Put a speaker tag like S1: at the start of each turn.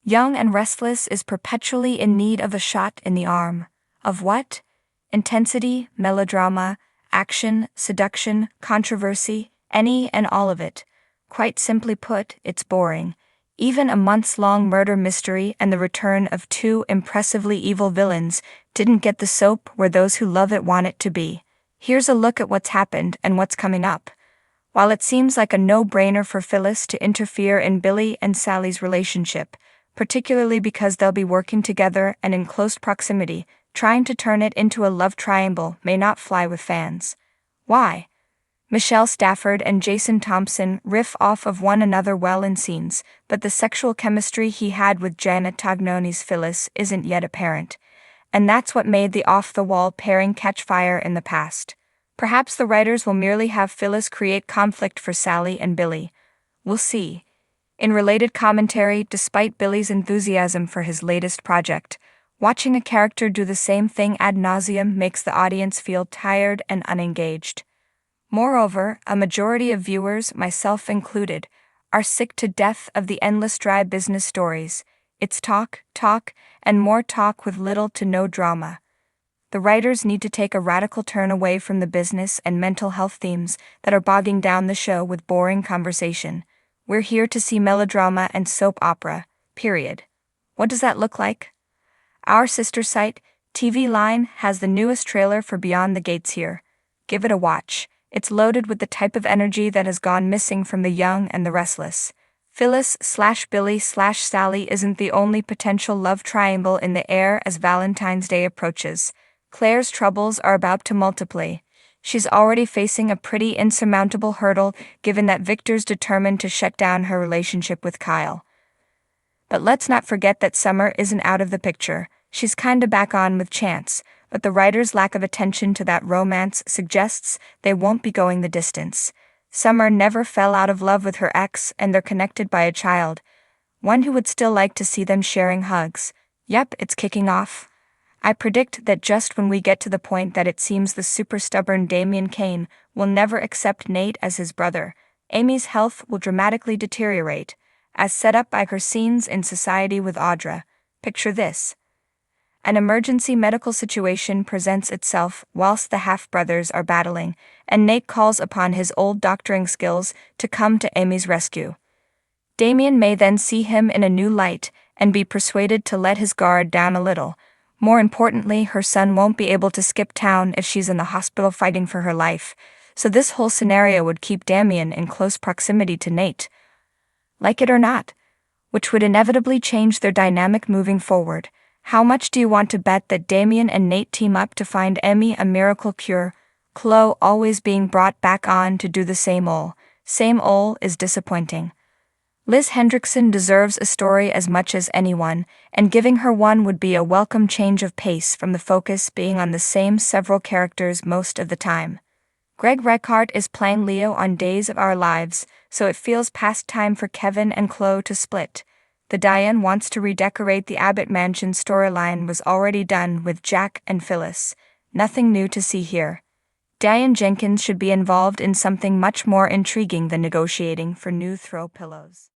S1: Young and restless is perpetually in need of a shot in the arm. Of what? Intensity, melodrama, action, seduction, controversy, any and all of it. Quite simply put, it's boring. Even a months-long murder mystery and the return of two impressively evil villains didn't get the soap where those who love it want it to be. Here's a look at what's happened and what's coming up. While it seems like a no-brainer for Phyllis to interfere in Billy and Sally's relationship, particularly because they'll be working together and in close proximity, trying to turn it into a love triangle may not fly with fans. Why? Michelle Stafford and Jason Thompson riff off of one another well in scenes, but the sexual chemistry he had with Jenna Tagnoni's Phyllis isn't yet apparent. And that's what made the off-the-wall pairing catch fire in the past. Perhaps the writers will merely have Phyllis create conflict for Sally and Billy. We'll see. In related commentary, despite Billy's enthusiasm for his latest project, watching a character do the same thing ad nauseum makes the audience feel tired and unengaged. Moreover, a majority of viewers, myself included, are sick to death of the endless dry business stories. It's talk, and more talk with little to no drama. The writers need to take a radical turn away from the business and mental health themes that are bogging down the show with boring conversation. We're here to see melodrama and soap opera, period. What does that look like? Our sister site, TV Line, has the newest trailer for Beyond the Gates here. Give it a watch. It's loaded with the type of energy that has gone missing from the young and the restless. Phyllis/Billy/Sally isn't the only potential love triangle in the air as Valentine's Day approaches. Claire's troubles are about to multiply. She's already facing a pretty insurmountable hurdle given that Victor's determined to shut down her relationship with Kyle. But let's not forget that Summer isn't out of the picture. She's kinda back on with Chance, but the writer's lack of attention to that romance suggests they won't be going the distance. Summer never fell out of love with her ex, and they're connected by a child, one who would still like to see them sharing hugs. Yep, it's kicking off. I predict that just when we get to the point that it seems the super stubborn Damian Kane will never accept Nate as his brother, Amy's health will dramatically deteriorate, as set up by her scenes in Society with Audra. Picture this. An emergency medical situation presents itself whilst the half-brothers are battling, and Nate calls upon his old doctoring skills to come to Amy's rescue. Damian may then see him in a new light and be persuaded to let his guard down a little. More importantly, her son won't be able to skip town if she's in the hospital fighting for her life, so this whole scenario would keep Damian in close proximity to Nate. Like it or not, which would inevitably change their dynamic moving forward. How much do you want to bet that Damian and Nate team up to find Emmy a miracle cure? Chloe always being brought back on to do the same ol' is disappointing. Liz Hendrickson deserves a story as much as anyone, and giving her one would be a welcome change of pace from the focus being on the same several characters most of the time. Greg Reichardt is playing Leo on Days of Our Lives, so it feels past time for Kevin and Chloe to split. The Diane wants to redecorate the Abbott Mansion storyline was already done with Jack and Phyllis. Nothing new to see here. Diane Jenkins should be involved in something much more intriguing than negotiating for new throw pillows.